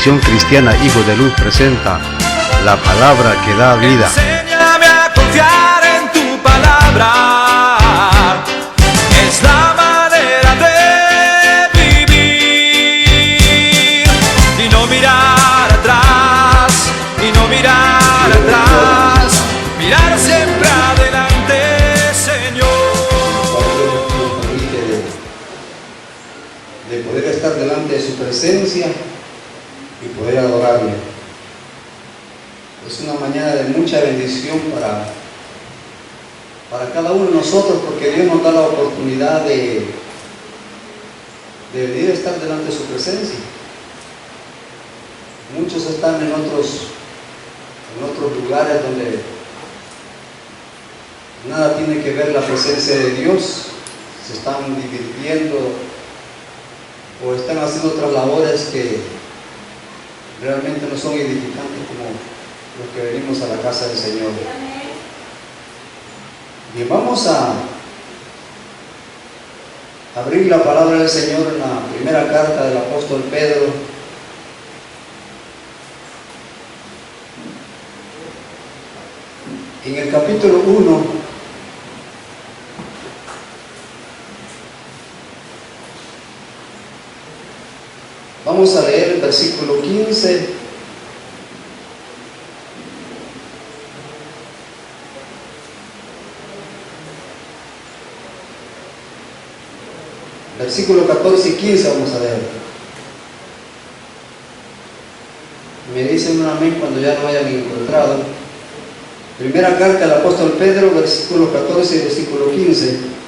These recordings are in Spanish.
Misión Cristiana Hijo de Luz presenta la palabra que da vida. Enséñame a confiar en tu palabra, es la manera de vivir y no mirar atrás, mirar siempre adelante, Señor. De poder estar delante de su presencia y poder adorarle. Es una mañana de mucha bendición para cada uno de nosotros, porque Dios nos da la oportunidad de venir a estar delante de su presencia. Muchos están en otros lugares donde nada tiene que ver la presencia de Dios, se están divirtiendo o están haciendo otras labores que realmente no son edificantes como los que venimos a la casa del Señor. Bien, vamos a abrir la palabra del Señor en la primera carta del apóstol Pedro, en el capítulo 1. Vamos a leer el versículo 15 versículo 14 y 15 vamos a leer. Me dicen un amén cuando ya no hayan encontrado. Primera carta del apóstol Pedro, versículo 14 y versículo 15.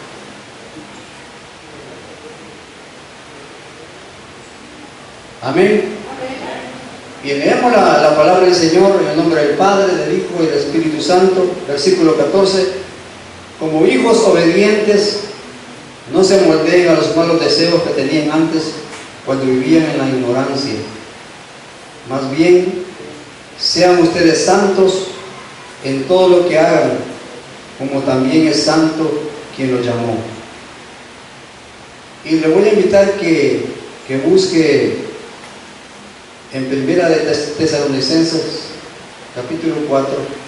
Amén. Bien, leemos la palabra del Señor en el nombre del Padre, del Hijo y del Espíritu Santo. Versículo 14. Como hijos obedientes, no se moldeen a los malos deseos que tenían antes cuando vivían en la ignorancia. Más bien, sean ustedes santos en todo lo que hagan, como también es santo quien los llamó. Y le voy a invitar que busque en Primera de Tesalonicenses, capítulo 4.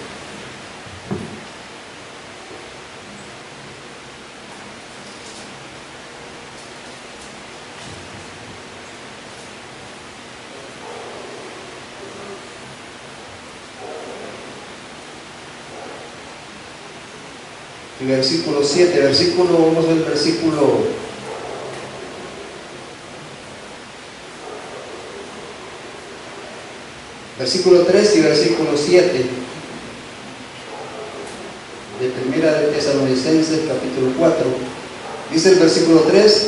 Y versículo 7, vamos a ver el versículo 3 y versículo 7 de Primera de Tesalonicenses capítulo 4. Dice el versículo 3: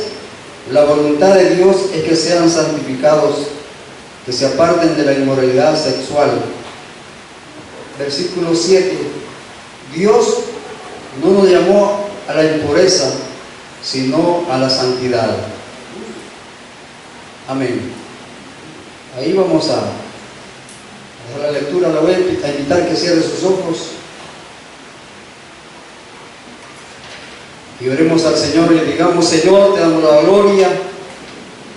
la voluntad de Dios es que sean santificados, que se aparten de la inmoralidad sexual. Versículo 7: Dios no nos llamó a la impureza, sino a la santidad. Amén. Ahí vamos a la lectura. La voy a invitar que cierre sus ojos y oremos al Señor y le digamos: Señor, te damos la gloria,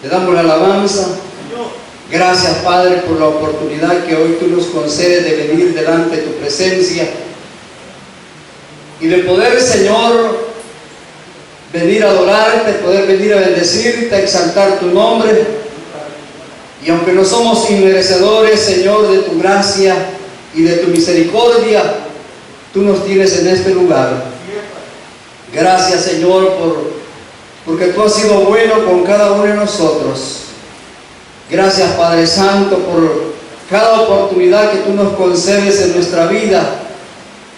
te damos la alabanza. Gracias, Padre, por la oportunidad que hoy tú nos concedes de venir delante de tu presencia y de poder, Señor, venir a adorarte, poder venir a bendecirte, a exaltar tu nombre. Y aunque no somos inmerecedores, Señor, de tu gracia y de tu misericordia, tú nos tienes en este lugar. Gracias, Señor, porque tú has sido bueno con cada uno de nosotros. Gracias, Padre Santo, por cada oportunidad que tú nos concedes en nuestra vida.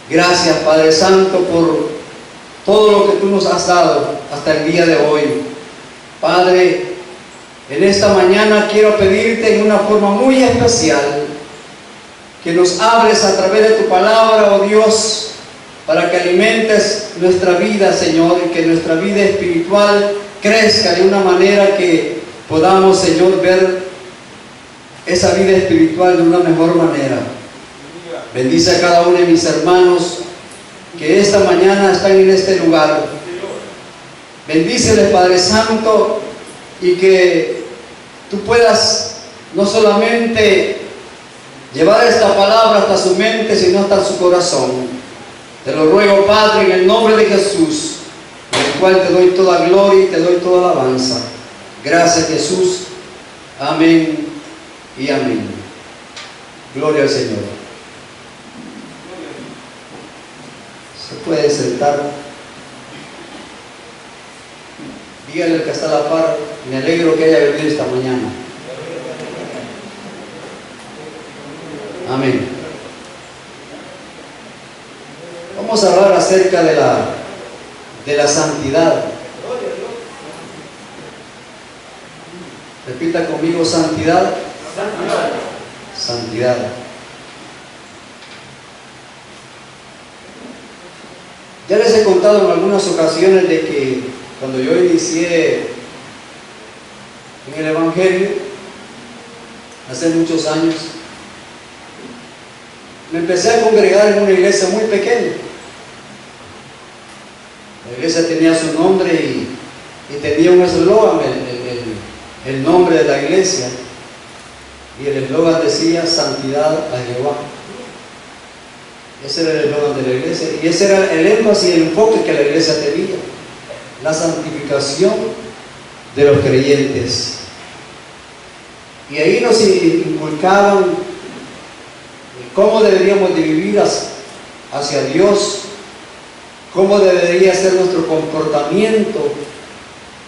Gracias, Padre Santo, por todo lo que tú nos has dado hasta el día de hoy. Padre, en esta mañana quiero pedirte en una forma muy especial que nos hables a través de tu palabra, oh Dios, para que alimentes nuestra vida, Señor, y que nuestra vida espiritual crezca de una manera que podamos, Señor, ver esa vida espiritual de una mejor manera. Bendice a cada uno de mis hermanos que esta mañana están en este lugar. Bendíceles, Padre Santo, y que tú puedas no solamente llevar esta palabra hasta su mente, sino hasta su corazón. Te lo ruego, Padre, en el nombre de Jesús, en el cual te doy toda gloria y te doy toda alabanza. Gracias, Jesús. Amén y amén. Gloria al Señor. Se puede sentar. Dígale al que está a la par, me alegro que haya venido esta mañana. Amén. Vamos a hablar acerca de la santidad. Repita conmigo: santidad. Santidad. Ya les he contado en algunas ocasiones de que cuando yo inicié en el Evangelio, hace muchos años, me empecé a congregar en una iglesia muy pequeña. La iglesia tenía su nombre y tenía un eslogan, el nombre de la iglesia, y el eslogan decía: santidad a Jehová. Ese era el eslogan de la iglesia, y ese era el énfasis y el enfoque que la iglesia tenía: la santificación de los creyentes. Y ahí nos inculcaban cómo deberíamos de vivir hacia Dios, cómo debería ser nuestro comportamiento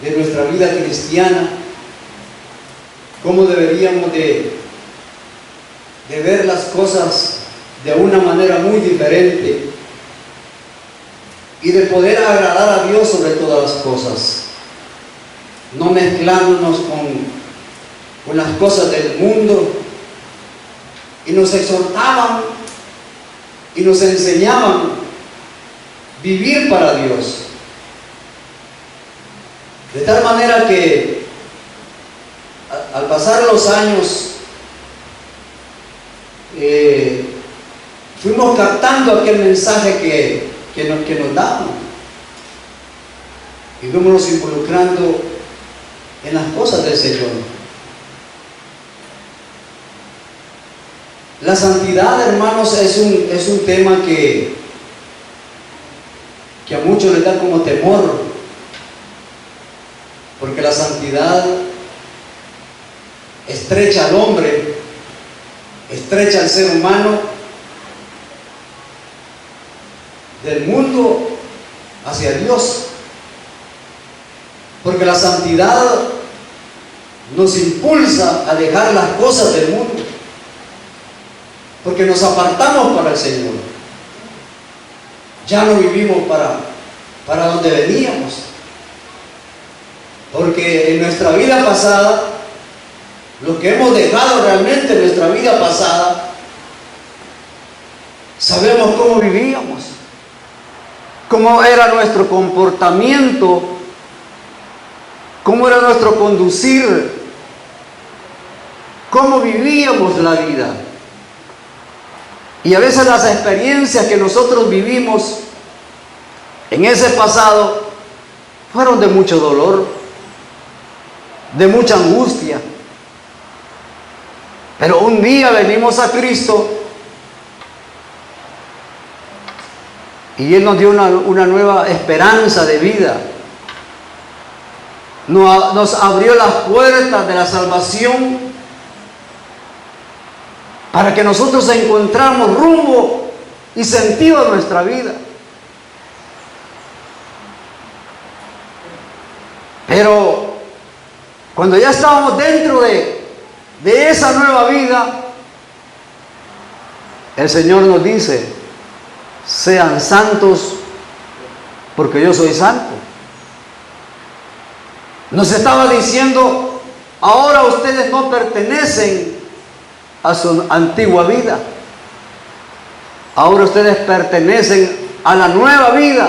de nuestra vida cristiana, cómo deberíamos de ver las cosas de una manera muy diferente y de poder agradar a Dios sobre todas las cosas, no mezclándonos con las cosas del mundo. Y nos exhortaban y nos enseñaban vivir para Dios, de tal manera que al pasar los años fuimos captando aquel mensaje que nos daban y fuimos involucrando en las cosas del Señor. La santidad, hermanos, es un tema que a muchos les da como temor, porque la santidad estrecha al hombre, estrecha al ser humano del mundo hacia Dios, porque la santidad nos impulsa a dejar las cosas del mundo, porque nos apartamos para el Señor. Ya no vivimos para donde veníamos, porque en nuestra vida pasada, lo que hemos dejado realmente en nuestra vida pasada, sabemos cómo vivíamos, cómo era nuestro comportamiento, cómo era nuestro conducir, cómo vivíamos la vida. Y a veces las experiencias que nosotros vivimos en ese pasado fueron de mucho dolor, de mucha angustia. Pero un día venimos a Cristo y Él nos dio una nueva esperanza de vida. Nos abrió las puertas de la salvación para que nosotros encontramos rumbo y sentido a nuestra vida. Pero cuando ya estábamos dentro de esa nueva vida, el Señor nos dice: sean santos porque yo soy santo. Nos estaba diciendo: ahora ustedes no pertenecen a su antigua vida, ahora ustedes pertenecen a la nueva vida,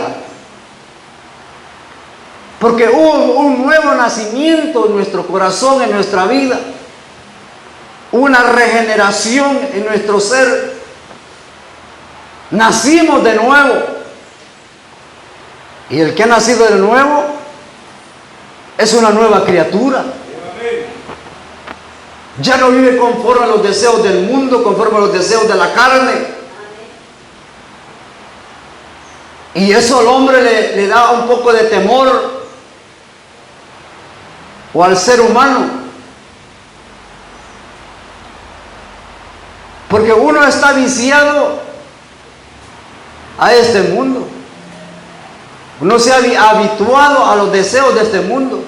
porque hubo un nuevo nacimiento en nuestro corazón, en nuestra vida, una regeneración en nuestro ser. Nacimos de nuevo, y el que ha nacido de nuevo es una nueva criatura. Ya no vive conforme a los deseos del mundo, conforme a los deseos de la carne. Y eso al hombre le da un poco de temor, o al ser humano, porque uno está viciado a este mundo. Uno se ha habituado a los deseos de este mundo,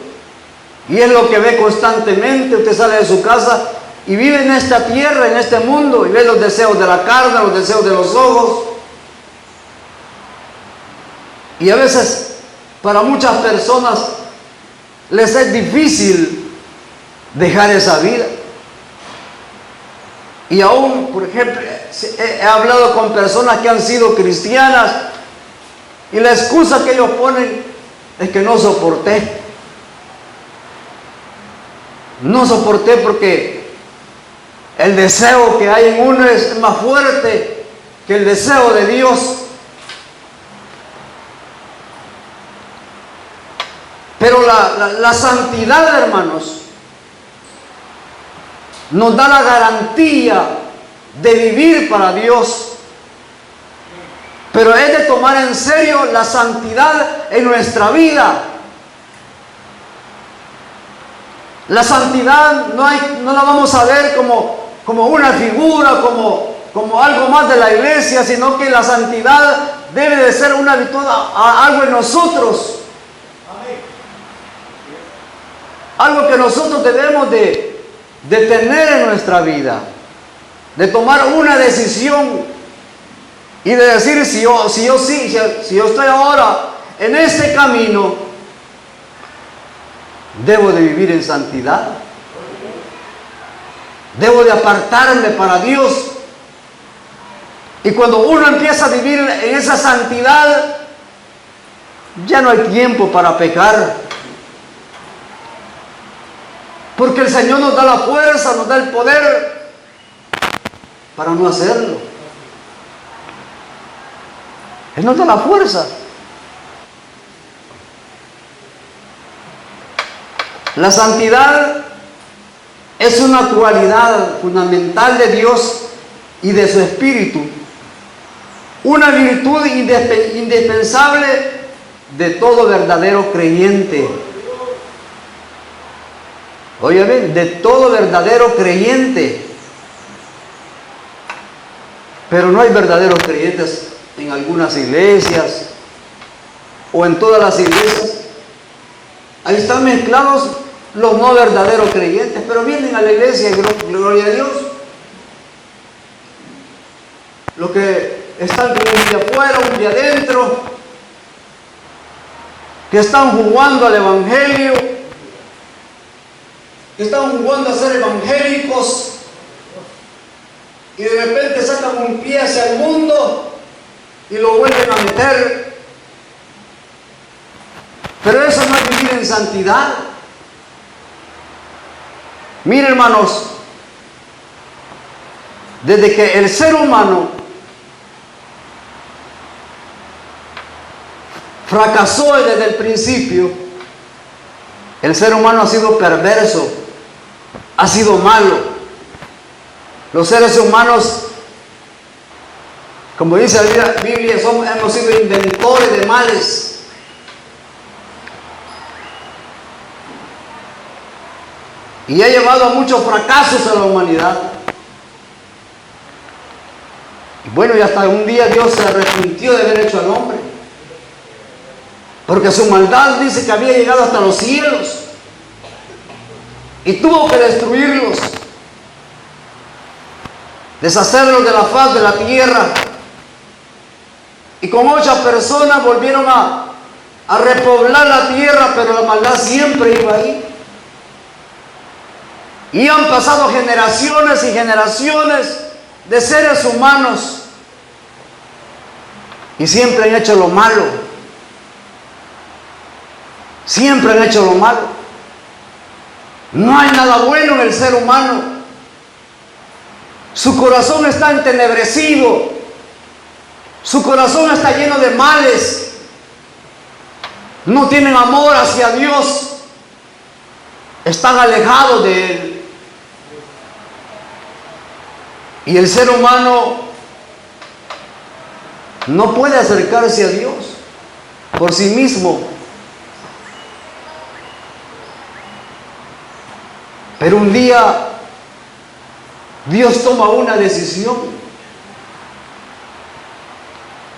y es lo que ve constantemente. Usted sale de su casa y vive en esta tierra, en este mundo, y ve los deseos de la carne, los deseos de los ojos. Y a veces para muchas personas les es difícil dejar esa vida. Y aún, por ejemplo, he hablado con personas que han sido cristianas, y la excusa que ellos ponen es que no soporté. No soporté porque el deseo que hay en uno es más fuerte que el deseo de Dios. Pero la santidad, hermanos, nos da la garantía de vivir para Dios. Pero es de tomar en serio la santidad en nuestra vida. La santidad no la vamos a ver como una figura, como algo más de la iglesia, sino que la santidad debe de ser una virtud, algo en nosotros. Algo que nosotros debemos de tener en nuestra vida, de tomar una decisión y de decir, si yo estoy ahora en este camino, debo de vivir en santidad, debo de apartarme para Dios. Y cuando uno empieza a vivir en esa santidad, ya no hay tiempo para pecar. Porque el Señor nos da la fuerza, nos da el poder para no hacerlo. Él nos da la fuerza. La santidad es una cualidad fundamental de Dios y de su Espíritu. Una virtud indispensable de todo verdadero creyente. Oye bien, de todo verdadero creyente. Pero no hay verdaderos creyentes en algunas iglesias o en todas las iglesias. Ahí están mezclados los no verdaderos creyentes, pero vienen a la iglesia, gloria a Dios. Los que están como un día afuera, un día adentro, que están jugando al evangelio, que están jugando a ser evangélicos, y de repente sacan un pie hacia el mundo y lo vuelven a meter. Pero eso no es vivir en santidad. Miren, hermanos, desde que el ser humano fracasó desde el principio, el ser humano ha sido perverso, ha sido malo. Los seres humanos, como dice la Biblia, hemos sido inventores de males. Y ha llevado a muchos fracasos a la humanidad. Y bueno, y hasta un día Dios se arrepintió de haber hecho al hombre. Porque su maldad dice que había llegado hasta los cielos. Y tuvo que destruirlos. Deshacerlos de la faz de la tierra. Y con muchas personas volvieron a repoblar la tierra, pero la maldad siempre iba ahí. Y han pasado generaciones y generaciones de seres humanos y siempre han hecho lo malo. Siempre han hecho lo malo. No hay nada bueno en el ser humano. Su corazón está entenebrecido. Su corazón está lleno de males. No tienen amor hacia Dios. Están alejados de Él. Y el ser humano no puede acercarse a Dios por sí mismo. Pero un día Dios toma una decisión.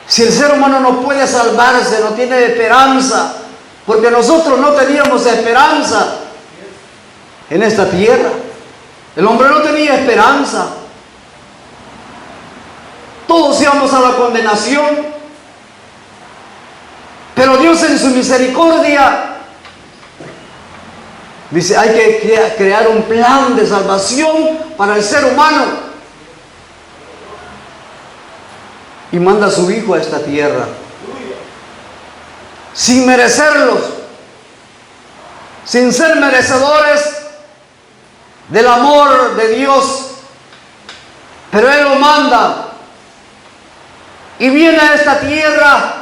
Si el ser humano no puede salvarse, no tiene esperanza, porque nosotros no teníamos esperanza en esta tierra. El hombre no tenía esperanza. Todos íbamos a la condenación. Pero Dios en su misericordia dice, hay que crear un plan de salvación para el ser humano. Y manda a su Hijo a esta tierra. Sin merecerlos. Sin ser merecedores del amor de Dios. Pero Él lo manda. Y viene a esta tierra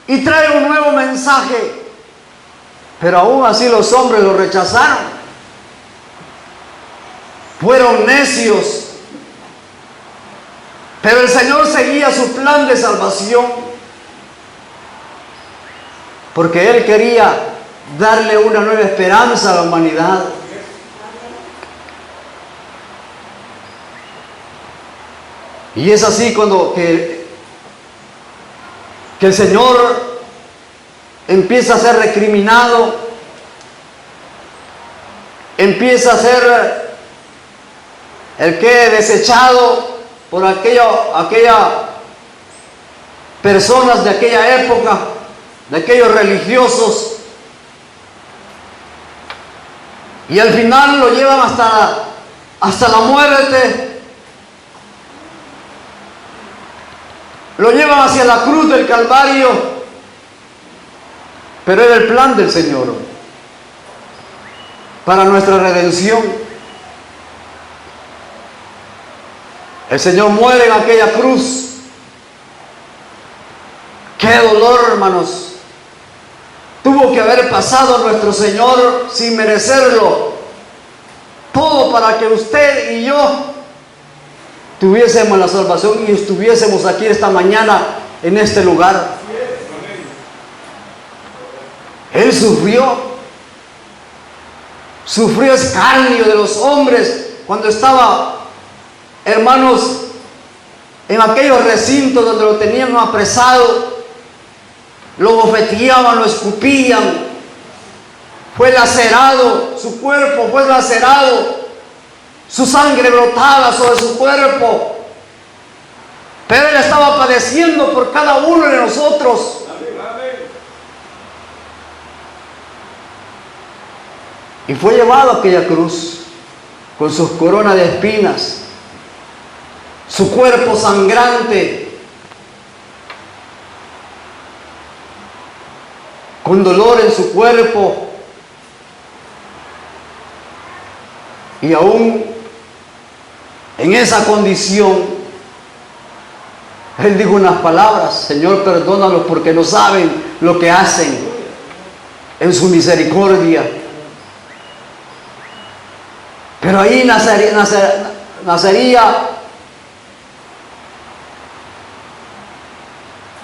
y trae un nuevo mensaje. Pero aún así los hombres lo rechazaron. Fueron necios. Pero el Señor seguía su plan de salvación. Porque Él quería darle una nueva esperanza a la humanidad. Y es así cuando que el Señor empieza a ser recriminado, empieza a ser el que desechado por aquellas personas de aquella época, de aquellos religiosos, y al final lo llevan hasta la muerte, lo llevan hacia la cruz del Calvario. Pero era el plan del Señor para nuestra redención. El Señor muere en aquella cruz. ¡Qué dolor, hermanos! Tuvo que haber pasado nuestro Señor sin merecerlo. Todo para que usted y yo tuviésemos la salvación y estuviésemos aquí esta mañana en este lugar. Él sufrió escarnio de los hombres cuando estaba, hermanos, en aquellos recintos donde lo tenían apresado. Lo bofeteaban, lo escupían. Fue lacerado, su cuerpo fue lacerado, su sangre brotaba sobre su cuerpo. Pero Él estaba padeciendo por cada uno de nosotros. Y fue llevado a aquella cruz con sus coronas de espinas, su cuerpo sangrante, con dolor en su cuerpo. Y aún en esa condición, Él dijo unas palabras: Señor, perdónalos porque no saben lo que hacen. En su misericordia. Pero ahí nacería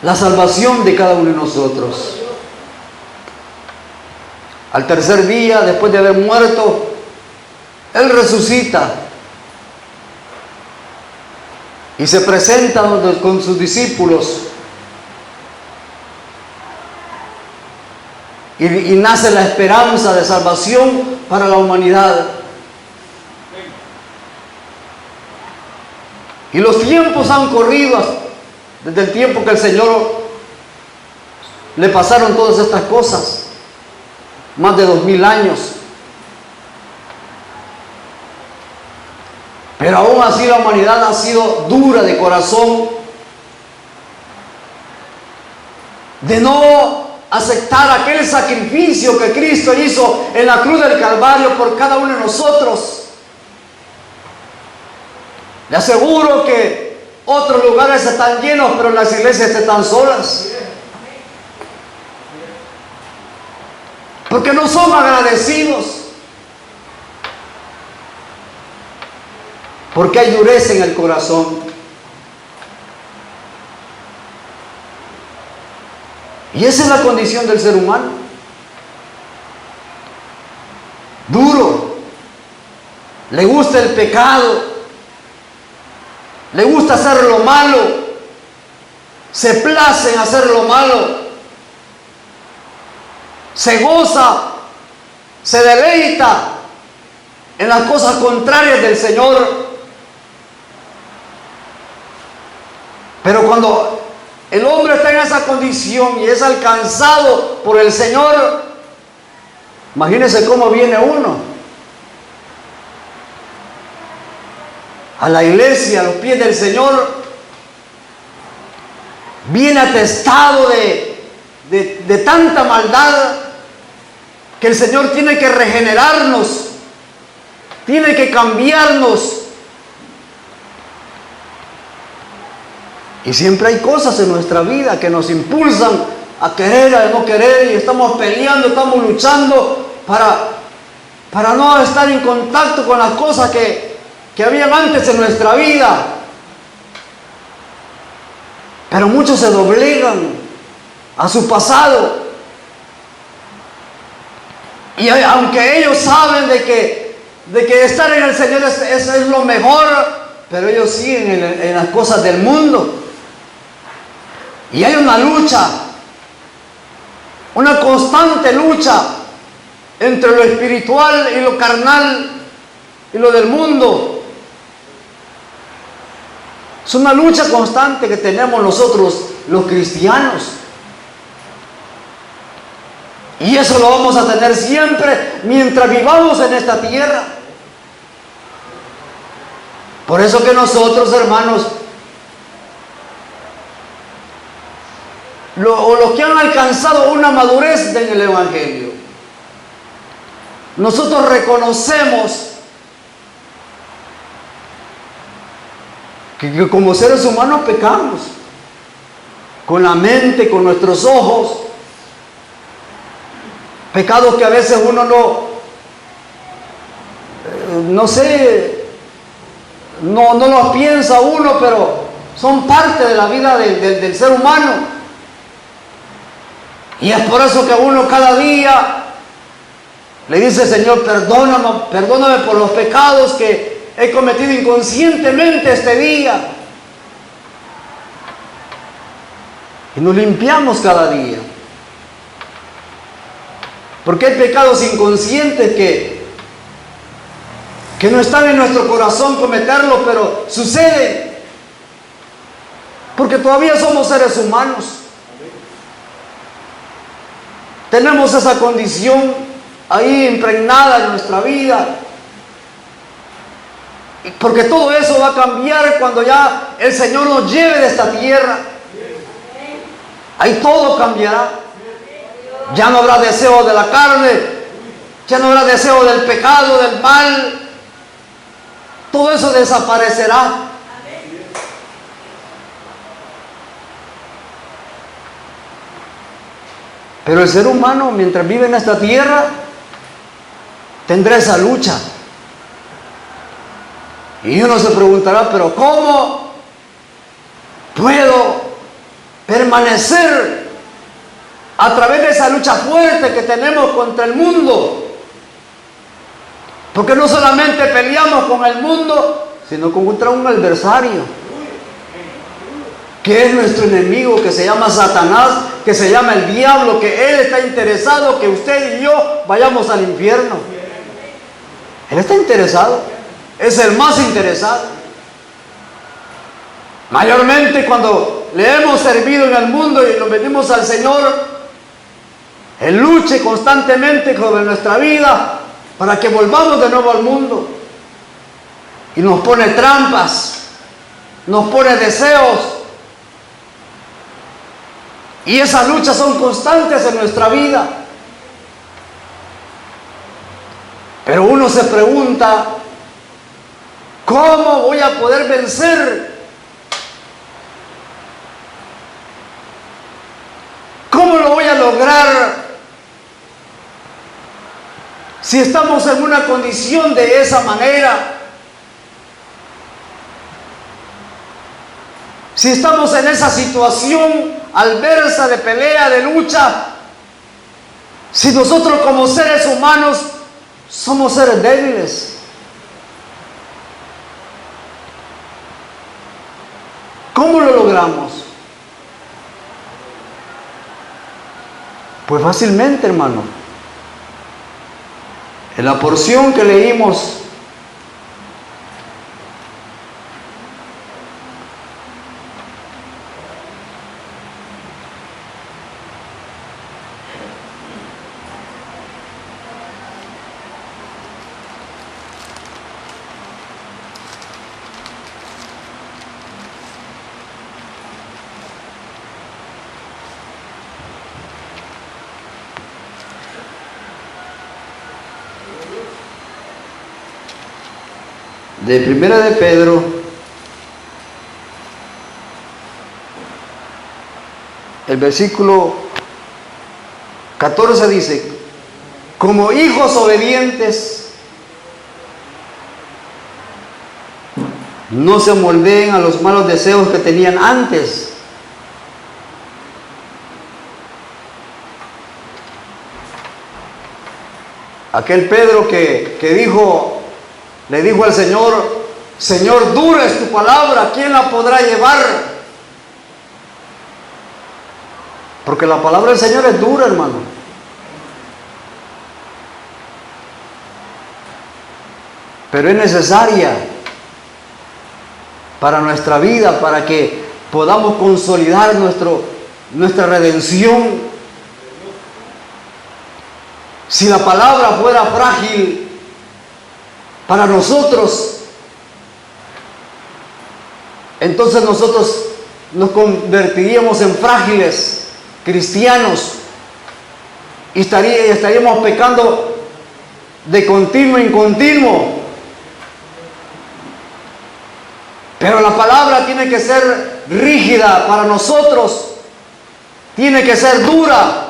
la salvación de cada uno de nosotros. Al tercer día, después de haber muerto, Él resucita y se presenta con sus discípulos. Y nace la esperanza de salvación para la humanidad. Y los tiempos han corrido desde el tiempo que el Señor le pasaron todas estas cosas. Más de 2000 años. Pero aún así la humanidad ha sido dura de corazón, de no aceptar aquel sacrificio que Cristo hizo en la cruz del Calvario por cada uno de nosotros. Le aseguro que otros lugares están llenos, pero las iglesias están solas. Porque no son agradecidos. Porque hay dureza en el corazón. Y esa es la condición del ser humano. Duro. Le gusta el pecado. Le gusta hacer lo malo. Se place en hacer lo malo. Se goza, se deleita en las cosas contrarias del Señor. Pero cuando el hombre está en esa condición y es alcanzado por el Señor, imagínense cómo viene uno a la iglesia, a los pies del Señor, viene atestado de tanta maldad, que el Señor tiene que regenerarnos, tiene que cambiarnos. Y siempre hay cosas en nuestra vida que nos impulsan a querer, a no querer, y estamos peleando, estamos luchando para no estar en contacto con las cosas que habían antes en nuestra vida. Pero muchos se doblegan a su pasado. Y aunque ellos saben de que estar en el Señor es lo mejor, pero ellos siguen en las cosas del mundo. Y hay una lucha, una constante lucha entre lo espiritual y lo carnal y lo del mundo. Es una lucha constante que tenemos nosotros los cristianos. Y eso lo vamos a tener siempre mientras vivamos en esta tierra. Por eso que nosotros, hermanos, los que han alcanzado una madurez en el Evangelio, nosotros reconocemos que como seres humanos pecamos con la mente, con nuestros ojos, pecados que a veces uno no los piensa uno, pero son parte de la vida del ser humano. Y es por eso que uno cada día le dice: Señor, perdóname por los pecados que he cometido inconscientemente este día. Y nos limpiamos cada día. Porque hay pecados inconscientes que no están en nuestro corazón cometerlo, pero suceden. Porque todavía somos seres humanos. Tenemos esa condición ahí impregnada en nuestra vida. Porque todo eso va a cambiar cuando ya el Señor nos lleve de esta tierra. Ahí todo cambiará. Ya no habrá deseo de la carne, ya no habrá deseo del pecado, del mal. Todo eso desaparecerá. Pero el ser humano, mientras vive en esta tierra, tendrá esa lucha. Y uno se preguntará: pero ¿cómo puedo permanecer a través de esa lucha fuerte que tenemos contra el mundo? Porque no solamente peleamos con el mundo, sino contra un adversario, que es nuestro enemigo, que se llama Satanás, que se llama el diablo, que él está interesado que usted y yo vayamos al infierno. Él está interesado, es el más interesado. Mayormente cuando le hemos servido en el mundo y nos venimos al Señor, Él luche constantemente sobre nuestra vida para que volvamos de nuevo al mundo. Y nos pone trampas, nos pone deseos. Y esas luchas son constantes en nuestra vida. Pero uno se pregunta: ¿cómo voy a poder vencer? ¿Cómo lo voy a lograr si estamos en una condición de esa manera? Si estamos en esa situación adversa de pelea, de lucha, si nosotros como seres humanos somos seres débiles, ¿cómo lo logramos? Pues fácilmente, hermano. En la porción que leímos, de Primera de Pedro, el versículo 14 dice: como hijos obedientes, no se moldeen a los malos deseos que tenían antes. Aquel Pedro que le dijo al Señor: Señor, dura es tu palabra, ¿quién la podrá llevar? Porque la palabra del Señor es dura, hermano. Pero es necesaria para nuestra vida, para que podamos consolidar nuestra redención. Si la palabra fuera frágil para nosotros, entonces nosotros nos convertiríamos en frágiles cristianos y estaríamos pecando de continuo en continuo. Pero la palabra tiene que ser rígida para nosotros, tiene que ser dura,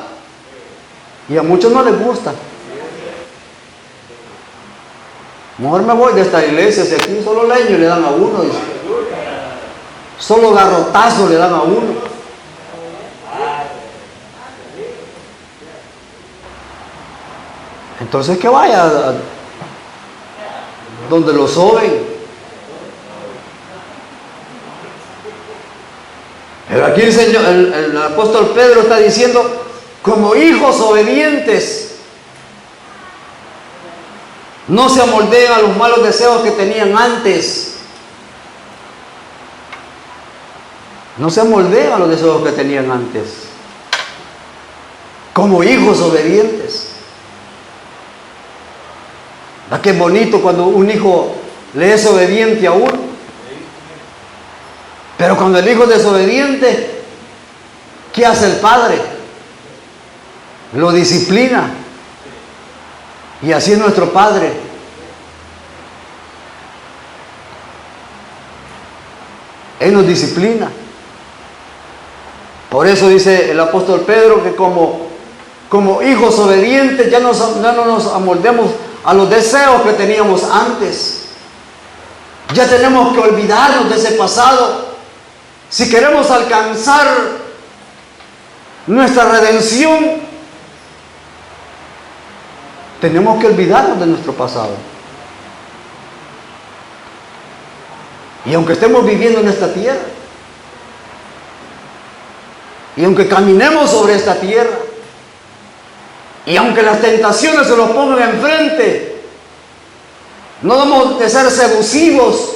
y a muchos no les gusta. Mejor me voy de esta iglesia, si aquí solo leño le dan a uno, dice. Solo garrotazo le dan a uno. Entonces que vaya a donde lo soben. Pero aquí el apóstol Pedro está diciendo: como hijos obedientes, no se amoldeen a los malos deseos que tenían antes. No se amoldeen a los deseos que tenían antes. Como hijos obedientes. ¿Verdad que es bonito cuando un hijo le es obediente a uno? Pero cuando el hijo es desobediente, ¿qué hace el padre? Lo disciplina. Y así es nuestro Padre. Él nos disciplina. Por eso dice el apóstol Pedro que como hijos obedientes ya no nos amoldemos a los deseos que teníamos antes. Ya tenemos que olvidarnos de ese pasado. Si queremos alcanzar nuestra redención, tenemos que olvidarnos de nuestro pasado. Y aunque estemos viviendo en esta tierra, y aunque caminemos sobre esta tierra, y aunque las tentaciones se nos pongan enfrente, no debemos de ser seducidos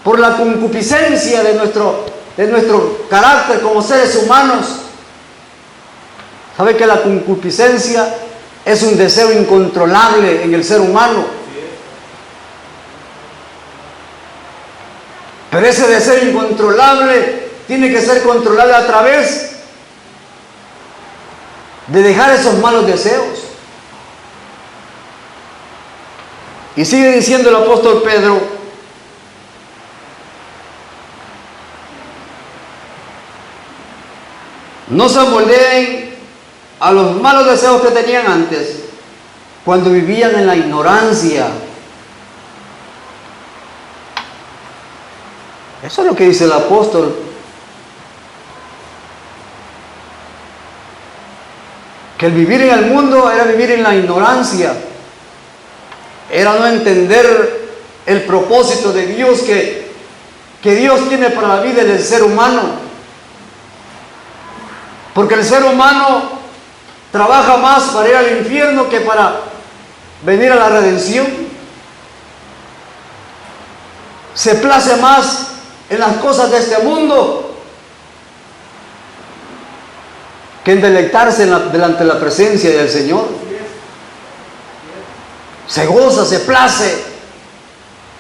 por la concupiscencia de nuestro carácter como seres humanos. ¿Sabe que la concupiscencia es un deseo incontrolable en el ser humano? Pero ese deseo incontrolable tiene que ser controlable a través de dejar esos malos deseos. Y sigue diciendo el apóstol Pedro: no se amoldeen a los malos deseos que tenían antes, cuando vivían en la ignorancia. Eso es lo que dice el apóstol. Que el vivir en el mundo era vivir en la ignorancia, era no entender el propósito de Dios que Dios tiene para la vida del ser humano. Porque el ser humano trabaja más para ir al infierno que para venir a la redención. Se place más en las cosas de este mundo que en deleitarse delante de la presencia del Señor. Se goza, se place,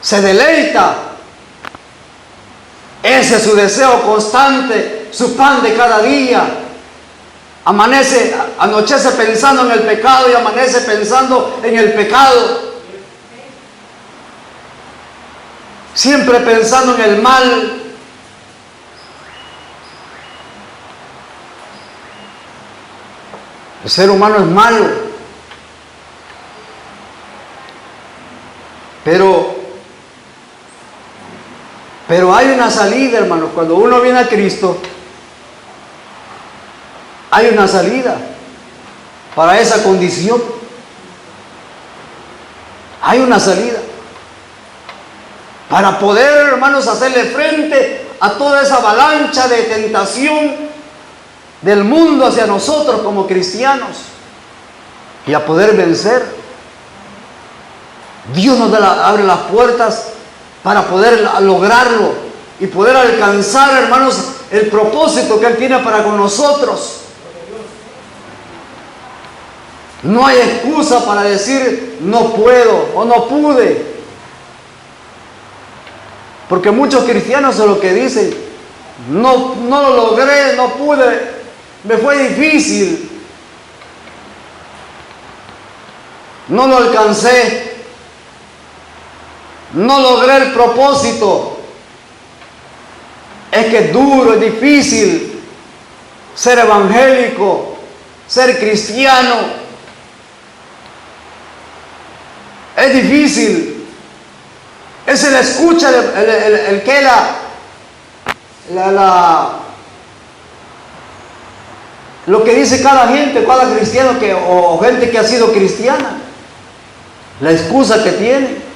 se deleita. Ese es su deseo constante, su pan de cada día. Anochece pensando en el pecado y amanece pensando en el pecado. Siempre pensando en el mal. El ser humano es malo. Pero hay una salida, hermanos. Cuando uno viene a Cristo, hay una salida para esa condición. Hay una salida para poder, hermanos, hacerle frente a toda esa avalancha de tentación del mundo hacia nosotros como cristianos y a poder vencer. Dios nos abre las puertas para poder lograrlo y poder alcanzar, hermanos, el propósito que Él tiene para con nosotros. No hay excusa para decir no puedo o no pude, porque muchos cristianos son los que dicen no lo logré, no pude, me fue difícil, no lo alcancé, no logré el propósito. Es que es duro, es difícil ser evangélico, ser cristiano. Es difícil. Él se le escucha el que lo que dice cada gente, cada cristiano o gente que ha sido cristiana, la excusa que tiene.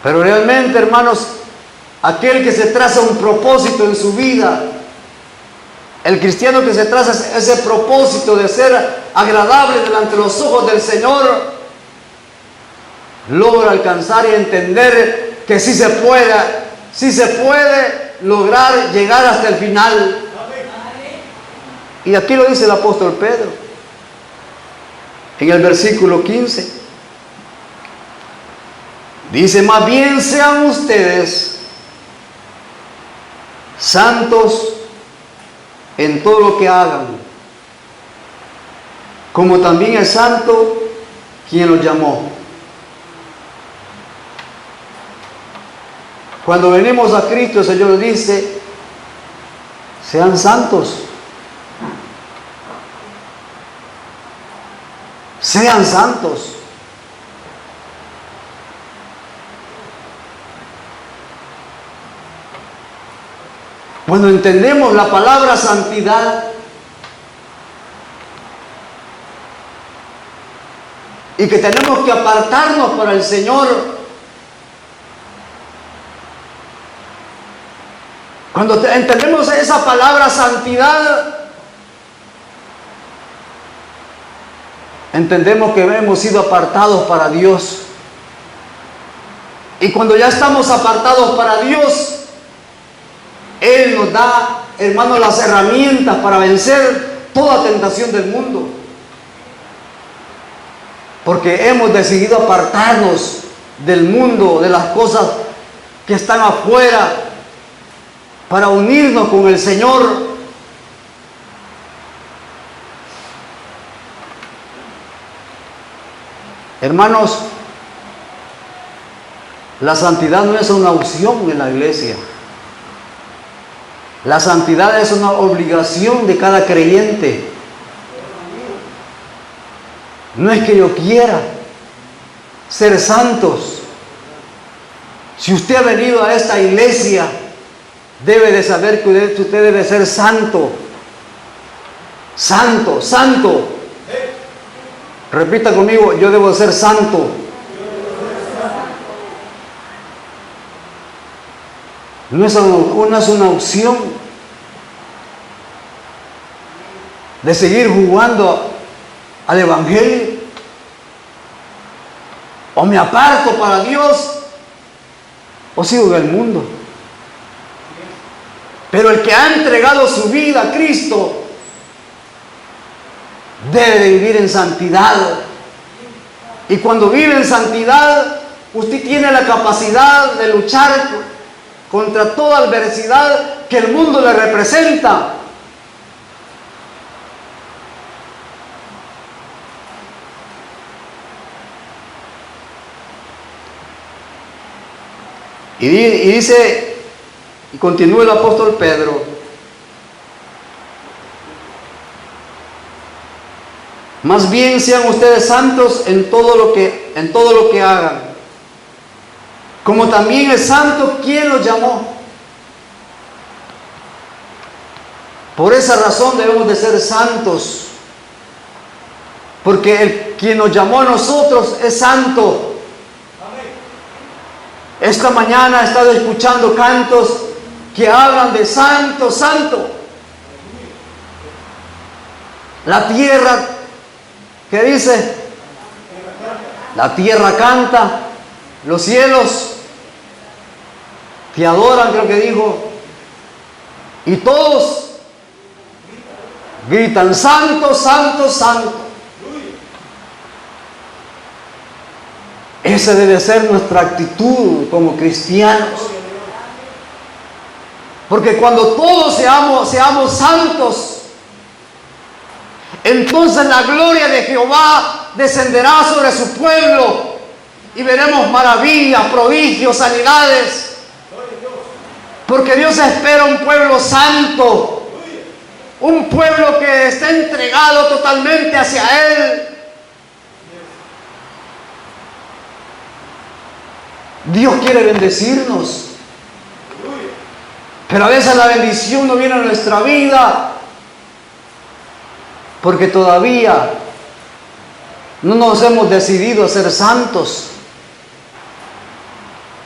Pero realmente, hermanos, aquel que se traza un propósito en su vida, el cristiano que se traza ese propósito de ser agradable delante de los ojos del Señor, logra alcanzar y entender que sí se puede lograr llegar hasta el final. Y aquí lo dice el apóstol Pedro en el versículo 15. Dice: más bien sean ustedes santos en todo lo que hagan, como también es santo quien los llamó. Cuando venimos a Cristo, el Señor dice: sean santos. Sean santos. Cuando entendemos la palabra santidad y que tenemos que apartarnos para el Señor, cuando entendemos esa palabra santidad, entendemos que hemos sido apartados para Dios. Y cuando ya estamos apartados para Dios, Él nos da, hermanos, las herramientas para vencer toda tentación del mundo. Porque hemos decidido apartarnos del mundo, de las cosas que están afuera, para unirnos con el Señor. Hermanos, la santidad no es una opción en la iglesia. La santidad es una obligación de cada creyente. No es que yo quiera ser santos. Si usted ha venido a esta iglesia, debe de saber que usted debe ser santo. Santo, santo. Repita conmigo, yo debo ser santo. No es una opción de seguir jugando al evangelio. O me aparto para Dios, o sigo en el mundo. Pero el que ha entregado su vida a Cristo debe de vivir en santidad. Y cuando vive en santidad, usted tiene la capacidad de luchar contra toda adversidad que el mundo le representa. Y dice, y continúa el apóstol Pedro: más bien sean ustedes santos en todo lo que hagan, como también es santo quien los llamó. Por esa razón debemos de ser santos, porque quien nos llamó a nosotros es santo. Esta mañana he estado escuchando cantos que hablan de santo, santo. La tierra, ¿qué dice? La tierra canta, los cielos te adoran, creo que dijo, y todos gritan: santo, santo, santo. Esa debe ser nuestra actitud como cristianos. Porque cuando todos seamos santos, entonces la gloria de Jehová descenderá sobre su pueblo y veremos maravillas, prodigios, sanidades. Porque Dios espera un pueblo santo, un pueblo que esté entregado totalmente hacia Él. Dios quiere bendecirnos, pero a veces la bendición no viene a nuestra vida porque todavía no nos hemos decidido a ser santos.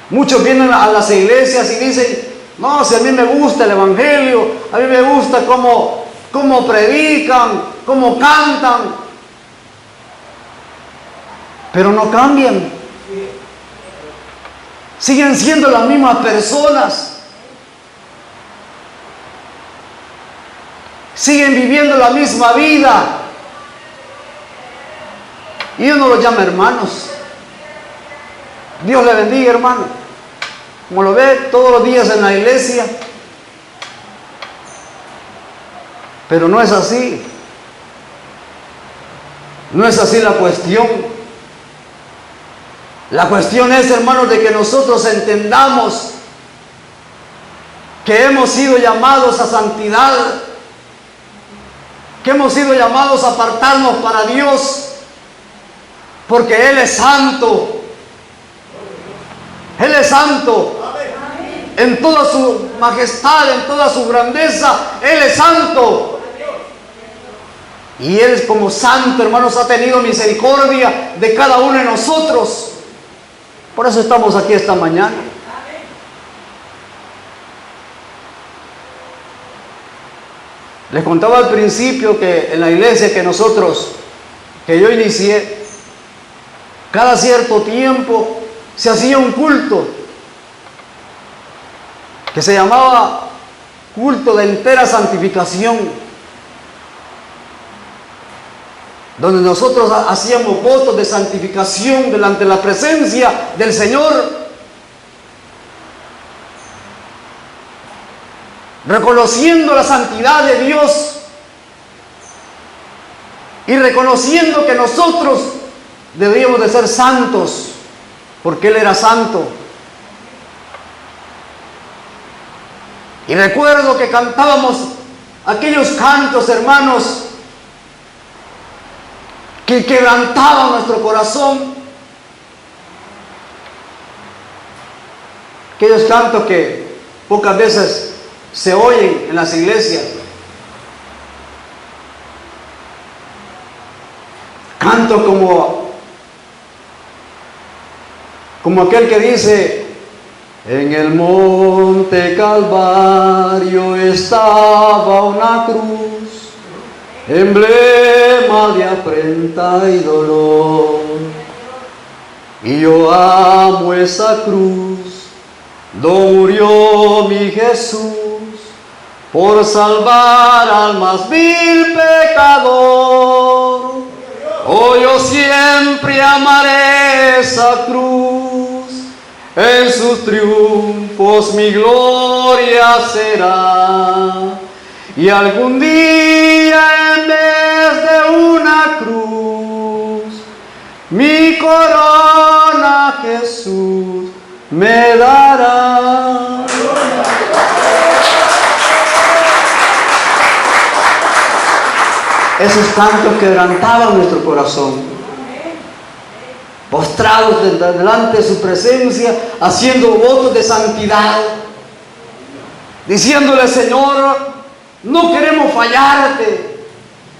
Muchos vienen a las iglesias y dicen: no, si a mí me gusta el evangelio, a mí me gusta cómo predican, cómo cantan, pero no cambian. Siguen siendo las mismas personas. Siguen viviendo la misma vida. Y Dios no los llama hermanos. Dios le bendiga, hermano. Como lo ve todos los días en la iglesia. Pero no es así. No es así la cuestión. La cuestión es, hermanos, de que nosotros entendamos que hemos sido llamados a santidad, que hemos sido llamados a apartarnos para Dios, porque Él es santo. Él es santo. En toda su majestad, en toda su grandeza, Él es santo. Y Él, como santo, hermanos, ha tenido misericordia de cada uno de nosotros. Por eso estamos aquí esta mañana. Les contaba al principio que en la iglesia que yo inicié, cada cierto tiempo se hacía un culto que se llamaba culto de entera santificación, donde nosotros hacíamos votos de santificación delante de la presencia del Señor, reconociendo la santidad de Dios y reconociendo que nosotros debíamos de ser santos, porque Él era santo. Y recuerdo que cantábamos aquellos cantos, hermanos, que quebrantaban nuestro corazón. Aquellos cantos que pocas veces se oyen en las iglesias. Canto como aquel que dice: en el monte Calvario estaba una cruz, emblema de afrenta y dolor. Y yo amo esa cruz, donde murió mi Jesús, por salvar al más vil pecador. Oh, yo siempre amaré esa cruz, en sus triunfos mi gloria será. Y algún día en vez de una cruz, mi corona Jesús me dará. Esos cantos quebrantaban nuestro corazón, postrados delante de su presencia, haciendo votos de santidad, diciéndole: Señor, no queremos fallarte,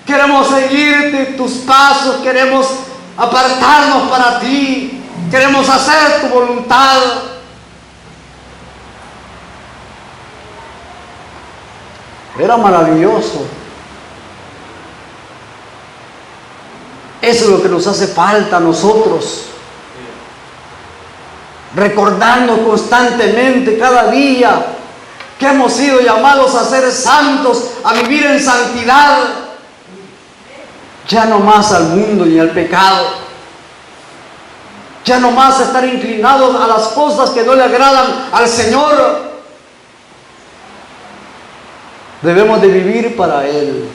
queremos seguirte tus pasos, queremos apartarnos para ti, queremos hacer tu voluntad. Era maravilloso. Eso es lo que nos hace falta a nosotros. Recordarnos constantemente, cada día, que hemos sido llamados a ser santos, a vivir en santidad. Ya no más al mundo ni al pecado. Ya no más estar inclinados a las cosas que no le agradan al Señor. Debemos de vivir para Él.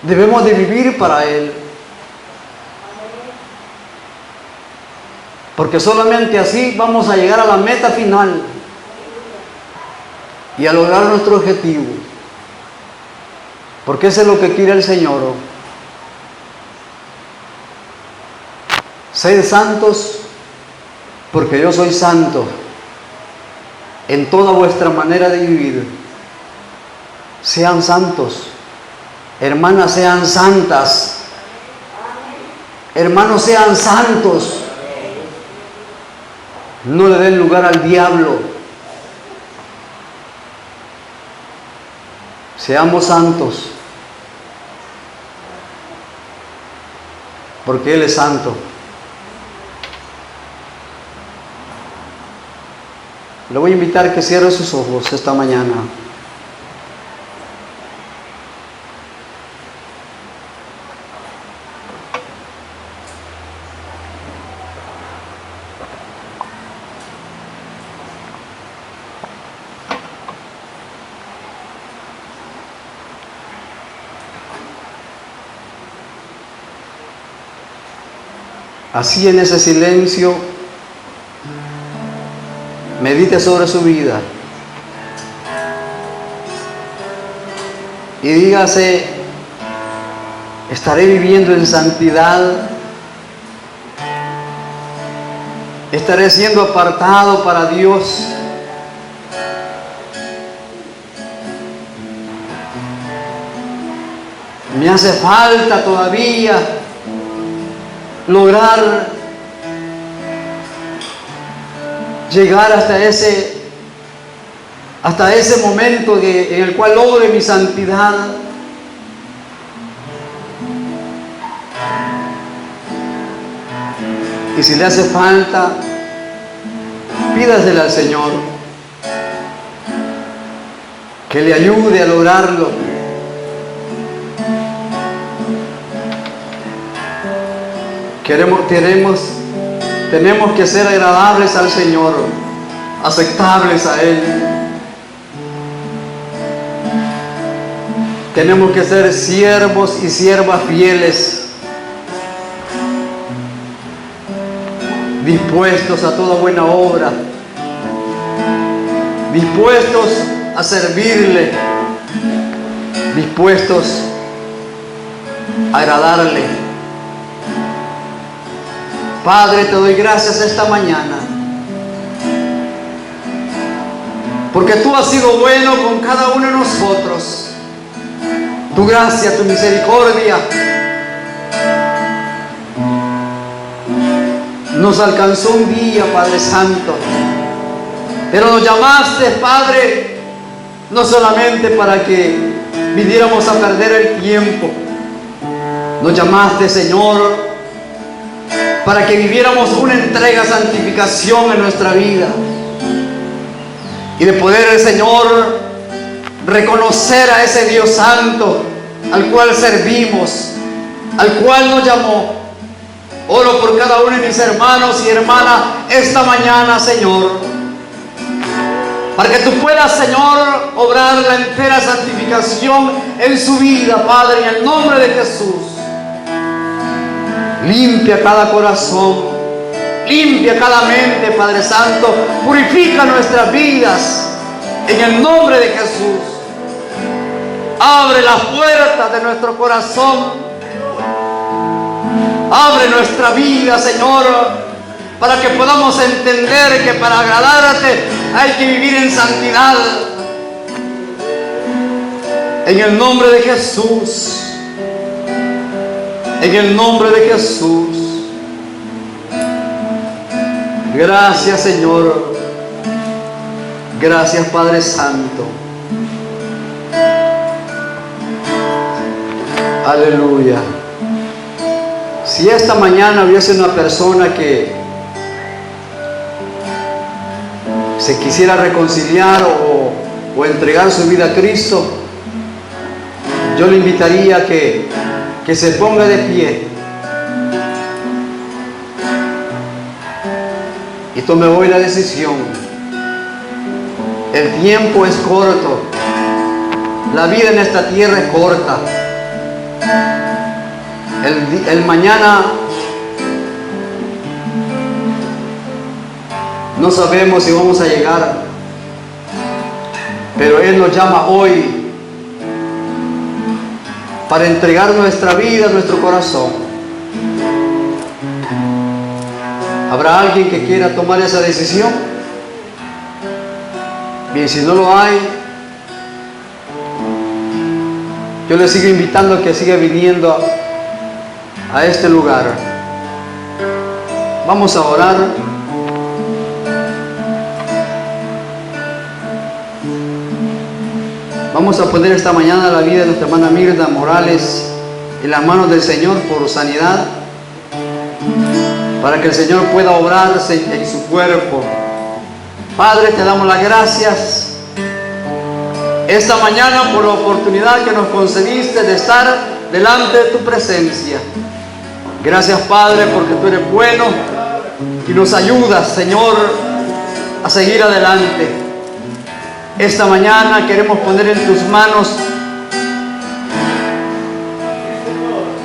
Debemos de vivir para Él. Porque solamente así vamos a llegar a la meta final y a lograr nuestro objetivo. Porque eso es lo que quiere el Señor. Sed santos, porque yo soy santo, en toda vuestra manera de vivir. Sean santos. Hermanas, sean santas. Hermanos, sean santos. No le den lugar al diablo. Seamos santos, porque Él es santo. Le voy a invitar a que cierre sus ojos esta mañana. Así, en ese silencio, medite sobre su vida y dígase: estaré viviendo en santidad, estaré siendo apartado para Dios. Me hace falta todavía lograr llegar hasta ese momento en el cual logre mi santidad. Y si le hace falta, pídasele al Señor que le ayude a lograrlo. Tenemos que ser agradables al Señor, aceptables a Él. Tenemos que ser siervos y siervas fieles, dispuestos a toda buena obra, dispuestos a servirle, dispuestos a agradarle. Padre, te doy gracias esta mañana porque tú has sido bueno con cada uno de nosotros. Tu gracia, tu misericordia nos alcanzó un día, Padre Santo, pero nos llamaste, Padre, no solamente para que viniéramos a perder el tiempo. Nos llamaste, Señor, para que viviéramos una entrega, santificación en nuestra vida, y de poder, Señor, reconocer a ese Dios Santo al cual servimos, al cual nos llamó. Oro por cada uno de mis hermanos y hermanas esta mañana, Señor, para que tú puedas, Señor, obrar la entera santificación en su vida, Padre, en el nombre de Jesús. Limpia cada corazón, limpia cada mente, Padre Santo, purifica nuestras vidas en el nombre de Jesús. Abre las puertas de nuestro corazón, abre nuestra vida, Señor, para que podamos entender que para agradarte hay que vivir en santidad. En el nombre de Jesús, en el nombre de Jesús. Gracias, Señor. Gracias, Padre Santo. Aleluya. Si esta mañana hubiese una persona que se quisiera reconciliar o entregar su vida a Cristo, yo le invitaría a que se ponga de pie y tome hoy la decisión. El tiempo es corto, la vida en esta tierra es corta. El mañana no sabemos si vamos a llegar, pero Él nos llama hoy para entregar nuestra vida, nuestro corazón. ¿Habrá alguien que quiera tomar esa decisión? Bien, si no lo hay, yo le sigo invitando a que siga viniendo a este lugar. Vamos a orar. Vamos a poner esta mañana la vida de nuestra hermana Mirna Morales en las manos del Señor por sanidad, para que el Señor pueda obrarse en su cuerpo. Padre, te damos las gracias esta mañana por la oportunidad que nos concediste de estar delante de tu presencia. Gracias, Padre, porque tú eres bueno y nos ayudas, Señor, a seguir adelante. Esta mañana queremos poner en tus manos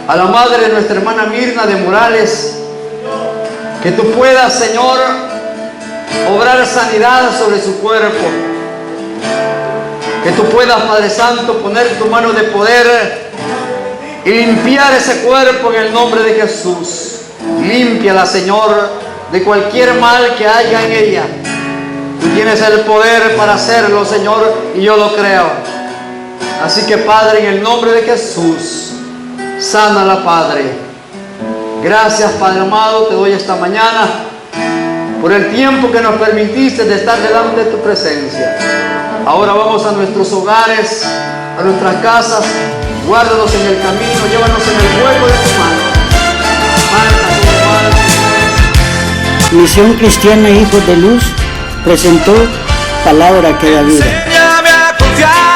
a la madre de nuestra hermana Mirna de Morales, que tú puedas, Señor, obrar sanidad sobre su cuerpo, que tú puedas, Padre Santo, poner tu mano de poder y limpiar ese cuerpo en el nombre de Jesús. Límpiala, Señor, de cualquier mal que haya en ella. Tú tienes el poder para hacerlo, Señor, y yo lo creo. Así que, Padre, en el nombre de Jesús, sánala, Padre. Gracias, Padre amado, te doy esta mañana por el tiempo que nos permitiste de estar delante de tu presencia. Ahora vamos a nuestros hogares, a nuestras casas. Guárdanos en el camino, llévanos en el fuego de tu mano. Misión Cristiana Hijos de Luz presentó Palabra que da vida. Enséñame a confiar.